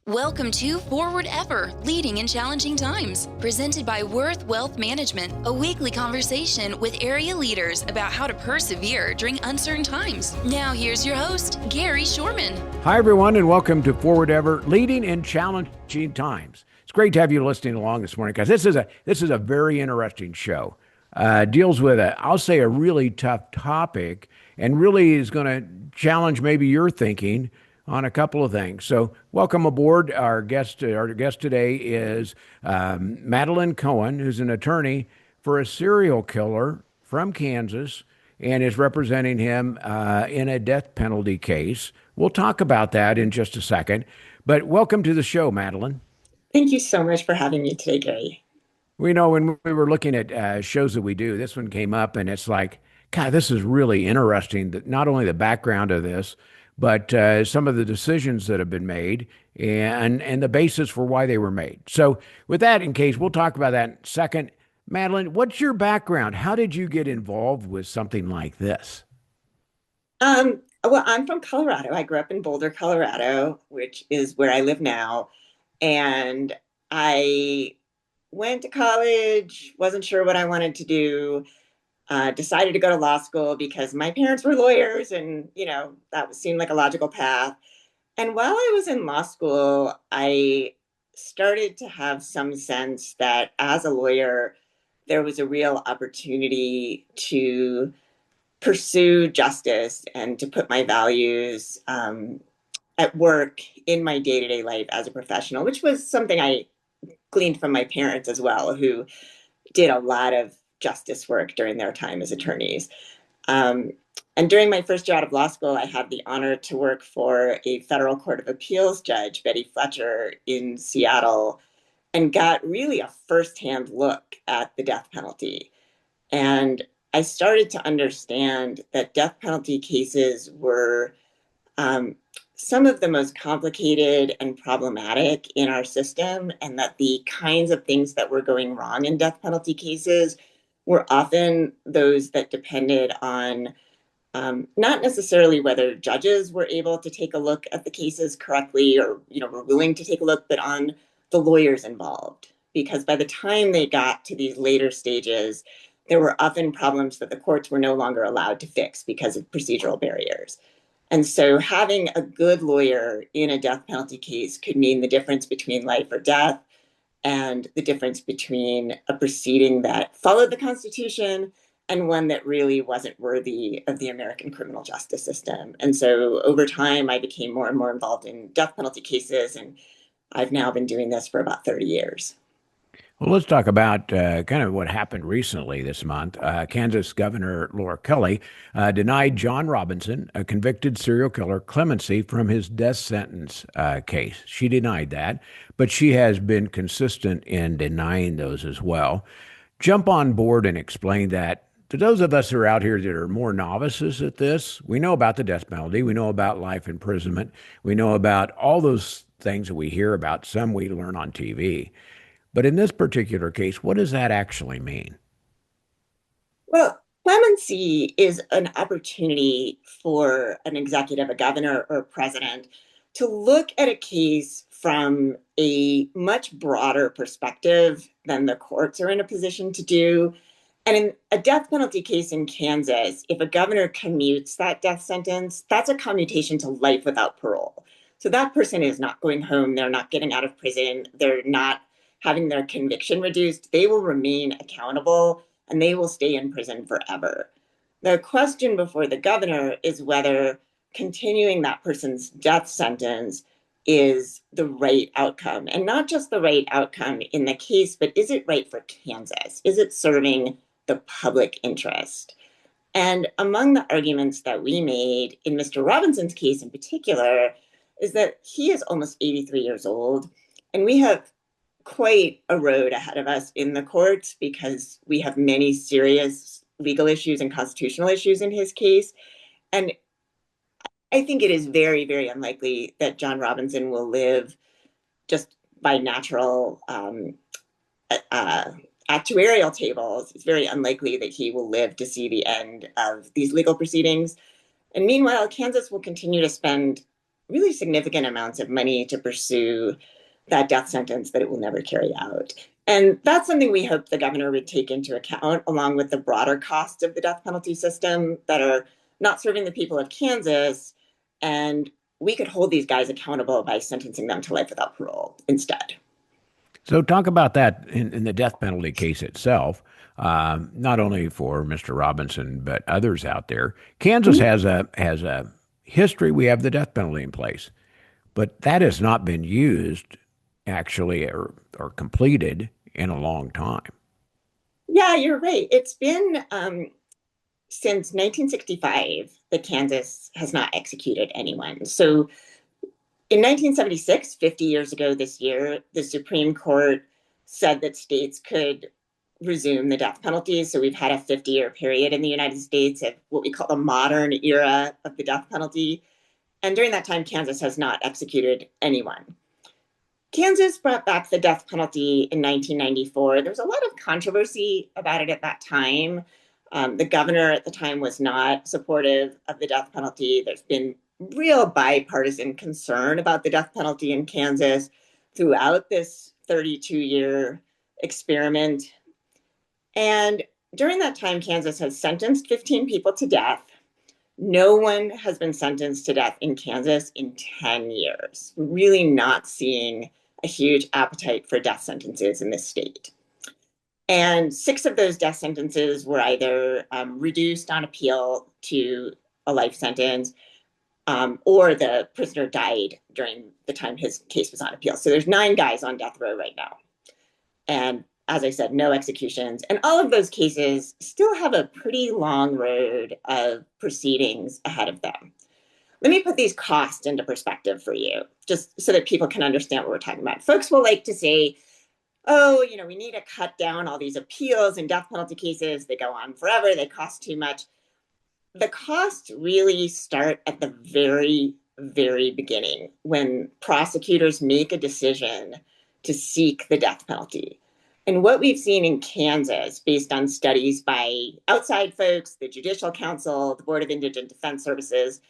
Welcome to Forward Ever, Leading in Challenging Times, presented by Worth Wealth Management, a weekly conversation with area leaders about how to persevere during uncertain times. Now here's your host, Gary Shorman. Hi, everyone, and welcome to Forward Ever, Leading in Challenging Times. It's great to have you listening along this morning because this is a very interesting show. Deals with I'll say a really tough topic and really is going to challenge maybe your thinking on a couple of things. So welcome aboard. Our guest today is Madeline Cohen, who's an attorney for a serial killer from Kansas and is representing him in a death penalty case. We'll talk about that in just a second. But welcome to the show, Madeline. Thank you so much for having me today, Gary. We know when we were looking at shows that we do, this one came up and it's like, God, this is really interesting, that not only the background of this, but some of the decisions that have been made and the basis for why they were made. So with that in case, we'll talk about that in a second. Madeline, what's your background? How did you get involved with something like this? Well, I'm from Colorado. I grew up in Boulder, Colorado, which is where I live now. And I went to college, wasn't sure what I wanted to do. Decided to go to law school because my parents were lawyers and, that seemed like a logical path. And while I was in law school, I started to have some sense that as a lawyer, there was a real opportunity to pursue justice and to put my values at work in my day-to-day life as a professional, which was something I gleaned from my parents as well, who did a lot of justice work during their time as attorneys. And during my first year out of law school, I had the honor to work for a federal court of appeals judge, Betty Fletcher, in Seattle, and got really a firsthand look at the death penalty. And I started to understand that death penalty cases were some of the most complicated and problematic in our system, and that the kinds of things that were going wrong in death penalty cases were often those that depended on not necessarily whether judges were able to take a look at the cases correctly or, were willing to take a look, but on the lawyers involved. Because by the time they got to these later stages, there were often problems that the courts were no longer allowed to fix because of procedural barriers. And so having a good lawyer in a death penalty case could mean the difference between life or death, and the difference between a proceeding that followed the Constitution and one that really wasn't worthy of the American criminal justice system. And so over time, I became more and more involved in death penalty cases, and I've now been doing this for about 30 years. Well, let's talk about kind of what happened recently this month. Kansas Governor Laura Kelly denied John Robinson, a convicted serial killer, clemency from his death sentence case. She denied that, but she has been consistent in denying those as well. Jump on board and explain that to those of us who are out here that are more novices at this. We know about the death penalty. We know about life imprisonment. We know about all those things that we hear about. Some we learn on TV. But in this particular case, what does that actually mean? Well, clemency is an opportunity for an executive, a governor, or a president to look at a case from a much broader perspective than the courts are in a position to do. And in a death penalty case in Kansas, if a governor commutes that death sentence, that's a commutation to life without parole. So that person is not going home. They're not getting out of prison. They're not having their conviction reduced. They will remain accountable and they will stay in prison forever. The question before the governor is whether continuing that person's death sentence is the right outcome, and not just the right outcome in the case, but is it right for Kansas? Is it serving the public interest? And among the arguments that we made in Mr. Robinson's case in particular is that he is almost 83 years old, and we have quite a road ahead of us in the courts because we have many serious legal issues and constitutional issues in his case. And I think it is very, very unlikely that John Robinson will live just by natural actuarial tables. It's very unlikely that he will live to see the end of these legal proceedings. And meanwhile, Kansas will continue to spend really significant amounts of money to pursue that death sentence that it will never carry out. And that's something we hope the governor would take into account, along with the broader costs of the death penalty system that are not serving the people of Kansas. And we could hold these guys accountable by sentencing them to life without parole instead. So talk about that in the death penalty case itself, not only for Mr. Robinson but others out there. Kansas has a history. We have the death penalty in place, but that has not been used actually or completed in a long time. Yeah, you're right. It's been since 1965 that Kansas has not executed anyone. So in 1976, 50 years ago this year, the Supreme Court said that states could resume the death penalty. So we've had a 50-year period in the United States of what we call the modern era of the death penalty. And during that time, Kansas has not executed anyone. Kansas brought back the death penalty in 1994. There was a lot of controversy about it at that time. The governor at the time was not supportive of the death penalty. There's been real bipartisan concern about the death penalty in Kansas throughout this 32-year experiment. And during that time, Kansas has sentenced 15 people to death. No one has been sentenced to death in Kansas in 10 years. Really not seeing a huge appetite for death sentences in this state. And 6 of those death sentences were either reduced on appeal to a life sentence, or the prisoner died during the time his case was on appeal. So there's 9 guys on death row right now. And as I said, no executions. And all of those cases still have a pretty long road of proceedings ahead of them. Let me put these costs into perspective for you, just so that people can understand what we're talking about. Folks will like to say, oh, we need to cut down all these appeals and death penalty cases. They go on forever. They cost too much. The costs really start at the very, very beginning when prosecutors make a decision to seek the death penalty. And what we've seen in Kansas, based on studies by outside folks, the Judicial Council, the Board of Indigent Defense Services,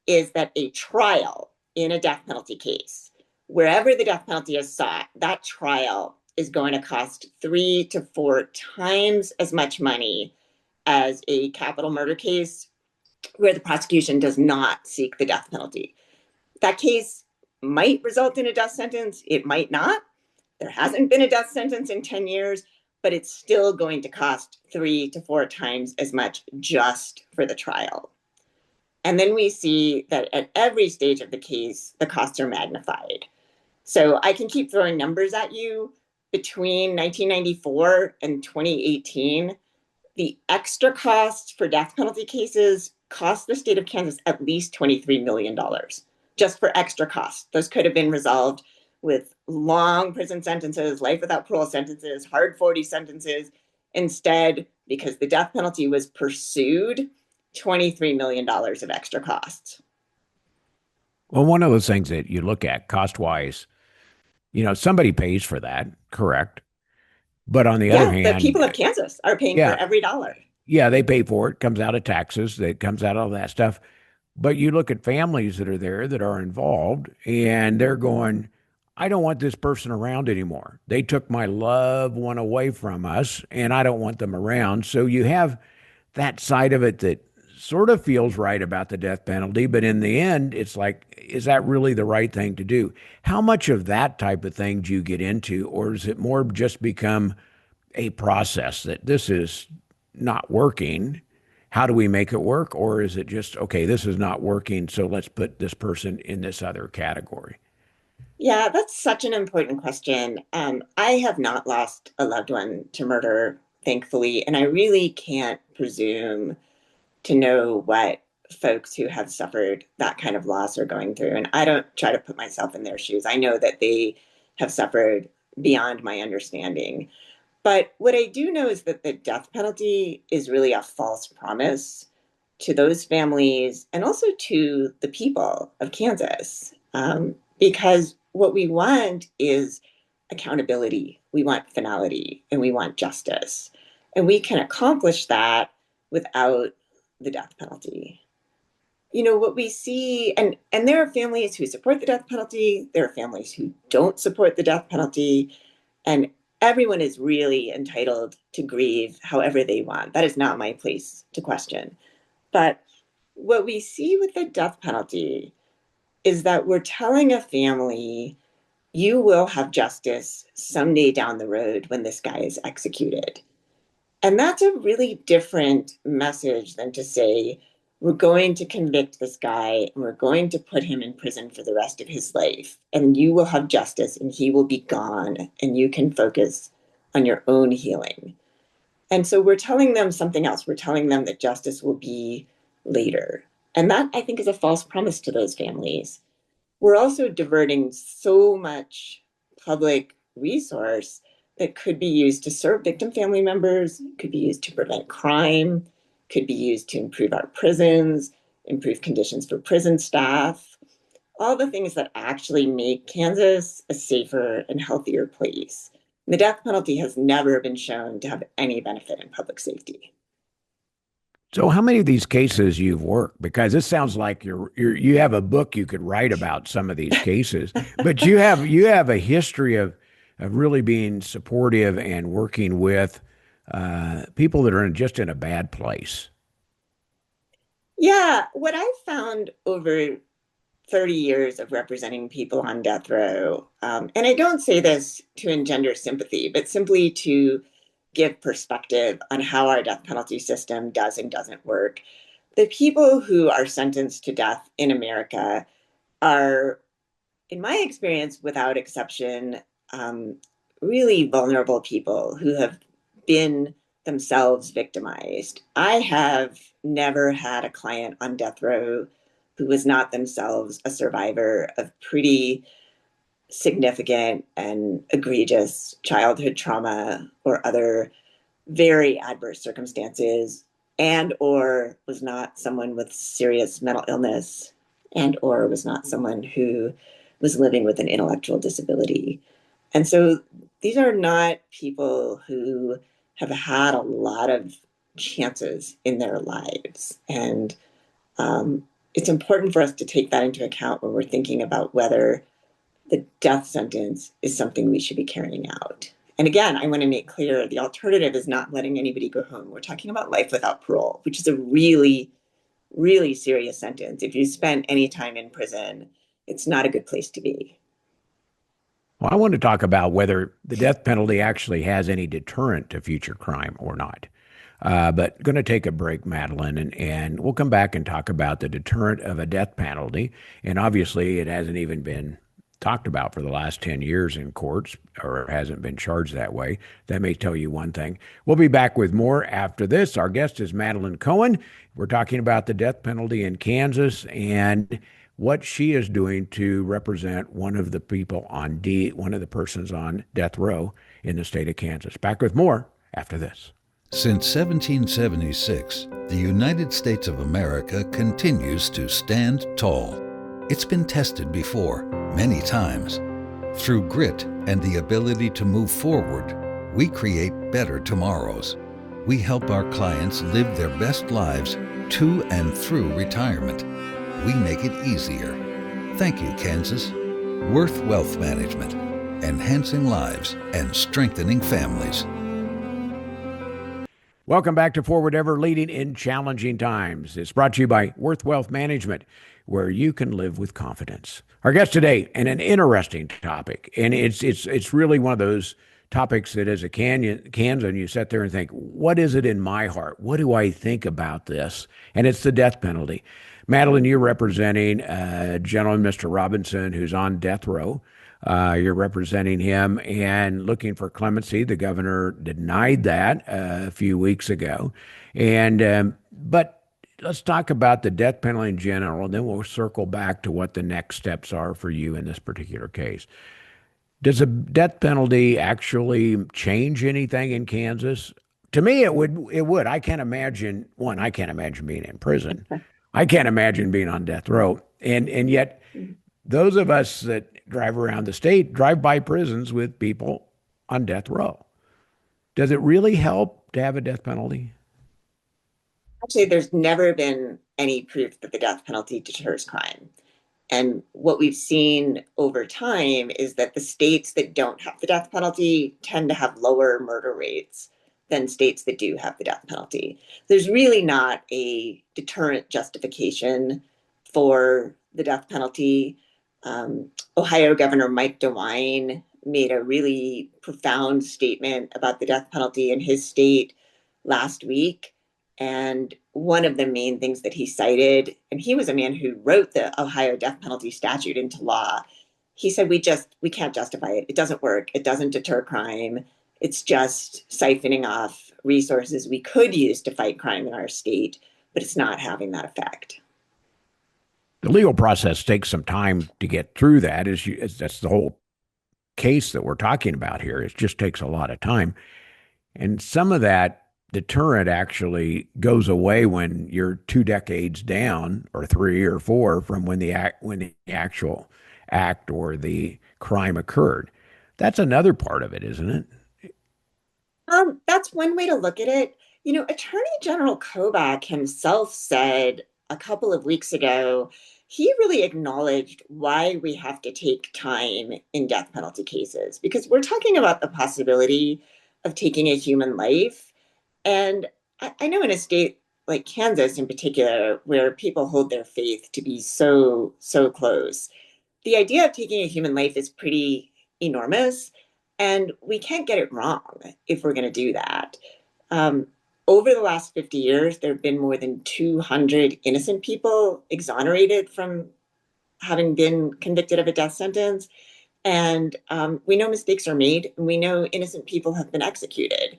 is that a trial in a death penalty case, wherever the death penalty is sought, that trial is going to cost 3 to 4 times as much money as a capital murder case where the prosecution does not seek the death penalty. That case might result in a death sentence. It might not. There hasn't been a death sentence in 10 years, but it's still going to cost 3 to 4 times as much just for the trial. And then we see that at every stage of the case, the costs are magnified. So I can keep throwing numbers at you. Between 1994 and 2018, the extra costs for death penalty cases cost the state of Kansas at least $23 million just for extra costs. Those could have been resolved with long prison sentences, life without parole sentences, hard 40 sentences. Instead, because the death penalty was pursued, $23 million of extra costs. Well, one of those things that you look at cost wise, somebody pays for that, correct? But on the other hand, the people of Kansas are paying for every dollar. Yeah, they pay for it. Comes out of taxes. It comes out of that stuff. But you look at families that are there that are involved, and they're going, I don't want this person around anymore. They took my loved one away from us, and I don't want them around. So you have that side of it that sort of feels right about the death penalty, but in the end, it's like, is that really the right thing to do? How much of that type of thing do you get into, or does it more just become a process that this is not working? How do we make it work? Or is it just, okay, this is not working, so let's put this person in this other category? Yeah, that's such an important question. I have not lost a loved one to murder, thankfully, and I really can't presume to know what folks who have suffered that kind of loss are going through. And I don't try to put myself in their shoes. I know that they have suffered beyond my understanding. But what I do know is that the death penalty is really a false promise to those families and also to the people of Kansas. Because what we want is accountability, we want finality, and we want justice. And we can accomplish that without the death penalty. what we see, and there are families who support the death penalty, there are families who don't support the death penalty, and everyone is really entitled to grieve however they want. That is not my place to question. But what we see with the death penalty is that we're telling a family, you will have justice someday down the road when this guy is executed. And that's a really different message than to say, we're going to convict this guy and we're going to put him in prison for the rest of his life. And you will have justice and he will be gone and you can focus on your own healing. And so we're telling them something else. We're telling them that justice will be later. And that, I think, is a false promise to those families. We're also diverting so much public resource that could be used to serve victim family members, could be used to prevent crime, could be used to improve our prisons, improve conditions for prison staff, all the things that actually make Kansas a safer and healthier place. The death penalty has never been shown to have any benefit in public safety. So, how many of these cases you've worked? Because this sounds like you have a book you could write about some of these cases, but you have a history of really being supportive and working with people that are just in a bad place. Yeah, what I've found over 30 years of representing people on death row, and I don't say this to engender sympathy, but simply to give perspective on how our death penalty system does and doesn't work. The people who are sentenced to death in America are, in my experience, without exception, really vulnerable people who have been themselves victimized. I have never had a client on death row who was not themselves a survivor of pretty significant and egregious childhood trauma or other very adverse circumstances, and or was not someone with serious mental illness, and or was not someone who was living with an intellectual disability. And so these are not people who have had a lot of chances in their lives. And it's important for us to take that into account when we're thinking about whether the death sentence is something we should be carrying out. And again, I want to make clear the alternative is not letting anybody go home. We're talking about life without parole, which is a really, really serious sentence. If you spend any time in prison, it's not a good place to be. Well, I want to talk about whether the death penalty actually has any deterrent to future crime or not. But going to take a break, Madeline, and we'll come back and talk about the deterrent of a death penalty. And obviously, it hasn't even been talked about for the last 10 years in courts, or hasn't been charged that way. That may tell you one thing. We'll be back with more after this. Our guest is Madeline Cohen. We're talking about the death penalty in Kansas and what she is doing to represent one of the people one of the persons on death row in the state of Kansas. Back with more after this. Since 1776, the United States of America continues to stand tall. It's been tested before, many times. Through grit and the ability to move forward, we create better tomorrows. We help our clients live their best lives to and through retirement. We make it easier. Thank you, Kansas. Worth Wealth Management, enhancing lives and strengthening families. Welcome back to Forward Ever, leading in challenging times. It's brought to you by Worth Wealth Management, where you can live with confidence. Our guest today, and an interesting topic, and it's really one of those topics that as a Kansan, you sit there and think, what is it in my heart? What do I think about this? And it's the death penalty. Madeline, you're representing a gentleman, Mr. Robinson, who's on death row. You're representing him and looking for clemency. The governor denied that a few weeks ago. But let's talk about the death penalty in general, and then we'll circle back to what the next steps are for you in this particular case. Does the death penalty actually change anything in Kansas? To me, it would. I can't imagine being in prison. I can't imagine being on death row. And yet, those of us that drive around the state drive by prisons with people on death row. Does it really help to have a death penalty? Actually, there's never been any proof that the death penalty deters crime. And what we've seen over time is that the states that don't have the death penalty tend to have lower murder rates than states that do have the death penalty. There's really not a deterrent justification for the death penalty. Ohio Governor Mike DeWine made a really profound statement about the death penalty in his state last week. And one of the main things that he cited, and he was a man who wrote the Ohio death penalty statute into law. He said, we can't justify it. It doesn't work. It doesn't deter crime. It's just siphoning off resources we could use to fight crime in our state, but it's not having that effect. The legal process takes some time to get through that. That's the whole case that we're talking about here. It just takes a lot of time. And some of that deterrent actually goes away when you're 2 decades down, or 3 or 4, from when the actual act or the crime occurred. That's another part of it, isn't it? That's one way to look at it. Attorney General Kobach himself said a couple of weeks ago, he really acknowledged why we have to take time in death penalty cases, because we're talking about the possibility of taking a human life. And I know in a state like Kansas in particular, where people hold their faith to be so, so close, the idea of taking a human life is pretty enormous. And we can't get it wrong if we're going to do that. Um, Over the last 50 years, there have been more than 200 innocent people exonerated from having been convicted of a death sentence. And we know mistakes are made, and we know innocent people have been executed.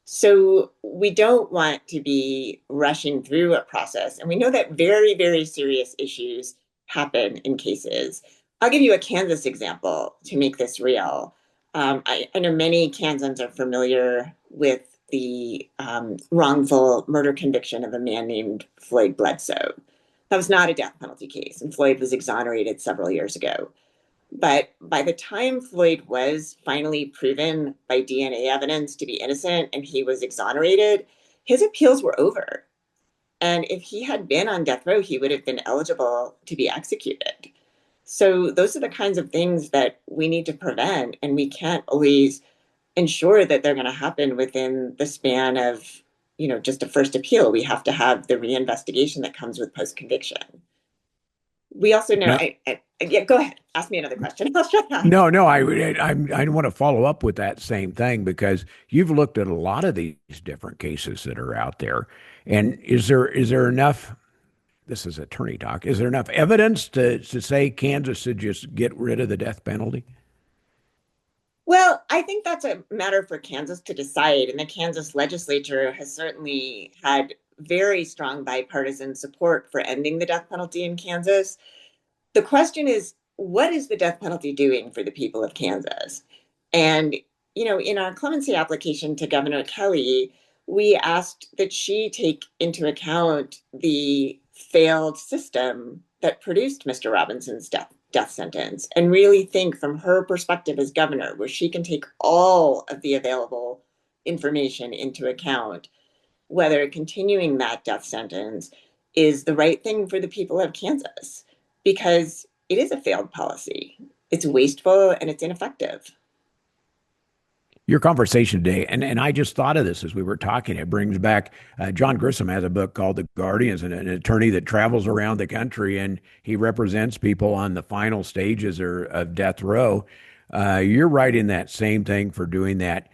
So we don't want to be rushing through a process. And we know that very, very serious issues happen in cases. I'll give you a Kansas example to make this real. I know many Kansans are familiar with the wrongful murder conviction of a man named Floyd Bledsoe. That was not a death penalty case, and Floyd was exonerated several years ago. But by the time Floyd was finally proven by DNA evidence to be innocent and he was exonerated, his appeals were over. And if he had been on death row, he would have been eligible to be executed. So those are the kinds of things that we need to prevent. And we can't always ensure that they're going to happen within the span of, just a first appeal. We have to have the reinvestigation that comes with post-conviction. We also know, No, yeah, go ahead. Ask me another question. I'll shut up. no. I want to follow up with that same thing, because you've looked at a lot of these different cases that are out there, and is there enough? This is attorney talk. Is there enough evidence to say Kansas should just get rid of the death penalty? Well, I think that's a matter for Kansas to decide. And the Kansas legislature has certainly had very strong bipartisan support for ending the death penalty in Kansas. The question is, what is the death penalty doing for the people of Kansas? And, in our clemency application to Governor Kelly, we asked that she take into account the failed system that produced Mr. Robinson's death sentence, and really think from her perspective as governor, where she can take all of the available information into account, whether continuing that death sentence is the right thing for the people of Kansas, because it is a failed policy. It's wasteful and it's ineffective. Your conversation today, and I just thought of this as we were talking. It brings back John Grisham has a book called The Guardians, and an attorney that travels around the country, and he represents people on the final stages of death row. You're writing that same thing for doing that.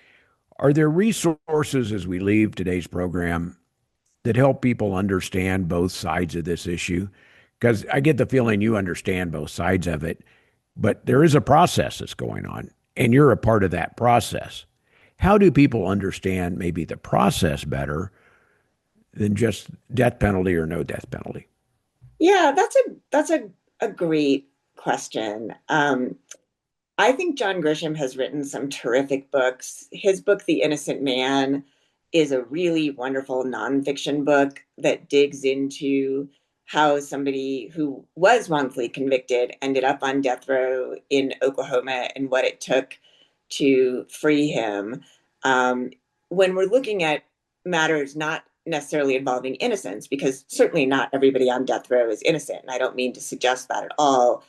Are there resources as we leave today's program that help people understand both sides of this issue? Because I get the feeling you understand both sides of it, but there is a process that's going on, and you're a part of that process. How do people understand maybe the process better than just death penalty or no death penalty? Yeah, that's a great question. I think John Grisham has written some terrific books. His book, The Innocent Man, is a really wonderful nonfiction book that digs into how somebody who was wrongfully convicted ended up on death row in Oklahoma and what it took to free him. When we're looking at matters not necessarily involving innocence, because certainly not everybody on death row is innocent. And I don't mean to suggest that at all.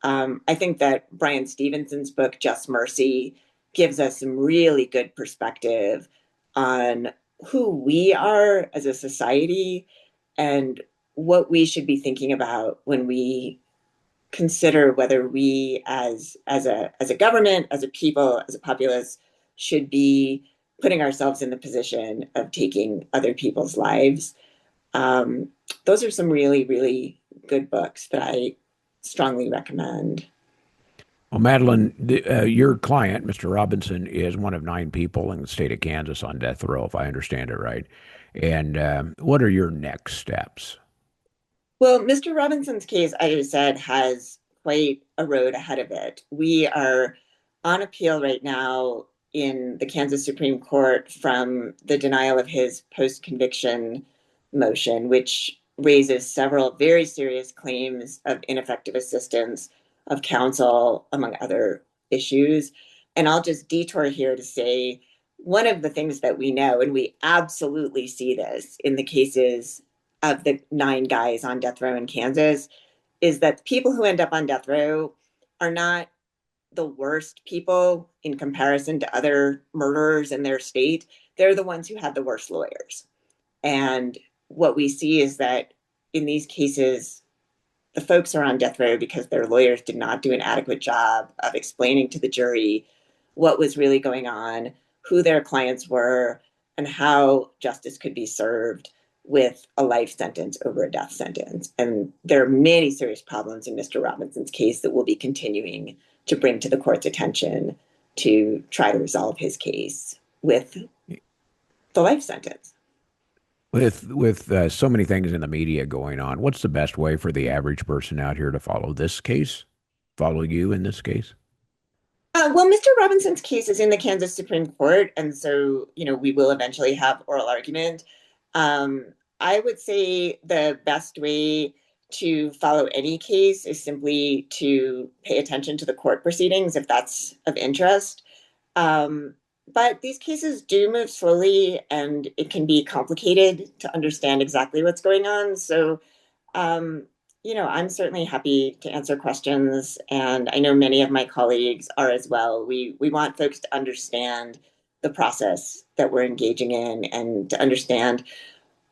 I think that Brian Stevenson's book, Just Mercy, gives us some really good perspective on who we are as a society and what we should be thinking about when we consider whether we as a government, as a people, as a populace, should be putting ourselves in the position of taking other people's lives. Those are some really, really good books that I strongly recommend. Well, Madeline, your client, Mr. Robinson, is one of 9 people in the state of Kansas on death row, if I understand it right. And what are your next steps? Well, Mr. Robinson's case, I just said, has quite a road ahead of it. We are on appeal right now in the Kansas Supreme Court from the denial of his post-conviction motion, which raises several very serious claims of ineffective assistance of counsel, among other issues. And I'll just detour here to say one of the things that we know, and we absolutely see this in the cases of the 9 guys on death row in Kansas, is that people who end up on death row are not the worst people in comparison to other murderers in their state. They're the ones who had the worst lawyers. And what we see is that in these cases, the folks are on death row because their lawyers did not do an adequate job of explaining to the jury what was really going on, who their clients were, and how justice could be served with a life sentence over a death sentence. And there are many serious problems in Mr. Robinson's case that we'll be continuing to bring to the court's attention to try to resolve his case with the life sentence. With so many things in the media going on, what's the best way for the average person out here to follow this case? Follow you in this case? Well, Mr. Robinson's case is in the Kansas Supreme Court, and so, we will eventually have oral argument. I would say the best way to follow any case is simply to pay attention to the court proceedings if that's of interest. But these cases do move slowly, and it can be complicated to understand exactly what's going on. So, I'm certainly happy to answer questions, and I know many of my colleagues are as well. We want folks to understand the process that we're engaging in and to understand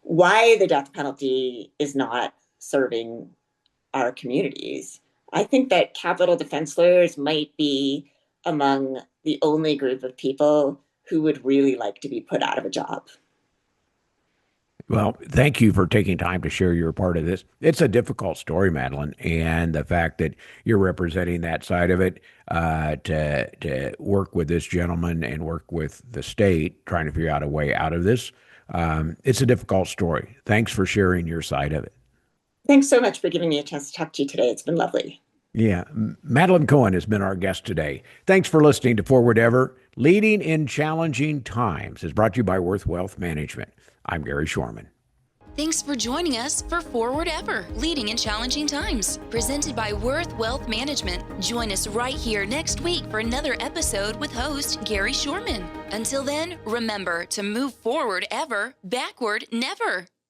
why the death penalty is not serving our communities. I think that capital defense lawyers might be among the only group of people who would really like to be put out of a job. Well, thank you for taking time to share your part of this. It's a difficult story, Madeline, and the fact that you're representing that side of it, to work with this gentleman and work with the state, trying to figure out a way out of this. It's a difficult story. Thanks for sharing your side of it. Thanks so much for giving me a chance to talk to you today. It's been lovely. Yeah. Madeline Cohen has been our guest today. Thanks for listening to Forward Ever. Leading in Challenging Times is brought to you by Worth Wealth Management. I'm Gary Shorman. Thanks for joining us for Forward Ever, Leading in Challenging Times, presented by Worth Wealth Management. Join us right here next week for another episode with host Gary Shorman. Until then, remember to move forward ever, backward never.